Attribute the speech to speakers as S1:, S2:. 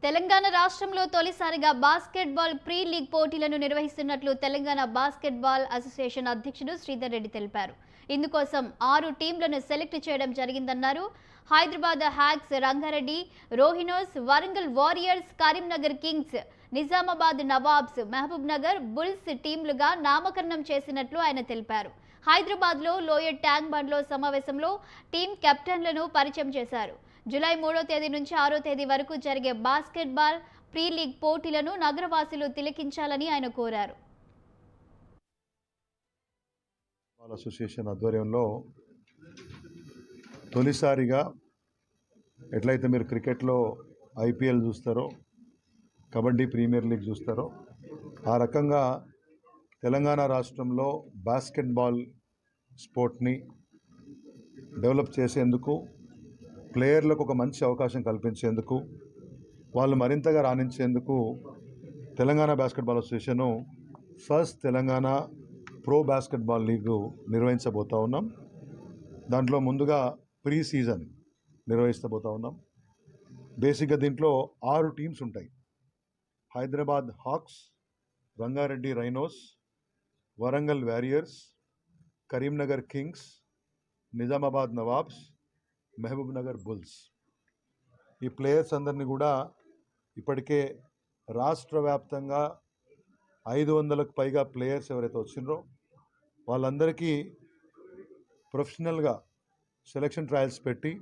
S1: తెలంగాణ రాష్ట్రంలో తొలిసారిగా basketball pre league పోటీలను నిర్వహిస్తున్నట్లు తెలంగాణ బాస్కెట్బాల్ అసోసియేషన్ అధ్యక్షుడు శ్రీధర్ రెడ్డి తెలిపారు. ఇందుకోసం 6 టీంలను సెలెక్ట్ చేయడం జరిగిందన్నారు. Hyderabad hawks, Rangareddy rhinos, Warangal warriors, Karimnagar kings, Nizamabad Nawabs, Mahabub Nagar bulls టీంలుగా నామకరణం చేసినట్లు ఆయన తెలిపారు. హైదరాబాద్లో లోయర్ ట్యాంక్ బండ్లో సమావేశంలో టీం కెప్టెన్లను పరిచయం చేశారు. జూలై 3వ తేదీ నుంచి 6వ తేదీ వరకు జరిగే బాస్కెట్బాల్ ప్రీ లీగ్ పోటీలను నగరవాసులు తిలకించాలని ఆయన కోరారు.
S2: అసోసియేషన్ ఆధ్వర్యంలో తొలిసారిగా ఎట్లయితే మీరు క్రికెట్లో ఐపీఎల్ చూస్తారో, కబడ్డీ ప్రీమియర్ లీగ్ చూస్తారో, ఆ రకంగా తెలంగాణ రాష్ట్రంలో బాస్కెట్బాల్ స్పోర్ట్ని డెవలప్ చేసేందుకు, ప్లేయర్లకు ఒక మంచి అవకాశం కల్పించేందుకు, వాళ్ళు మరింతగా రాణించేందుకు Telangana basketball association first Telangana pro basketball league నిర్వహించబోతూ ఉన్నాం. దాంట్లో ముందుగా ప్రీ సీజన్ నిర్వహిస్తబోతూ ఉన్నాం. బేసిక్గా దీంట్లో 6 టీమ్స్ ఉంటాయి. Hyderabad hawks, Rangareddy rhinos, Warangal warriors, Karimnagar kings, Nizamabad Nawabs, Mahabub Nagar bulls. ఈ ప్లేయర్స్ అందరినీ కూడా ఇప్పటికే రాష్ట్ర వ్యాప్తంగా 500కు పైగా ప్లేయర్స్ ఎవరైతే వచ్చిండ్రో వాళ్ళందరికీ ప్రొఫెషనల్గా సెలక్షన్ ట్రయల్స్ పెట్టి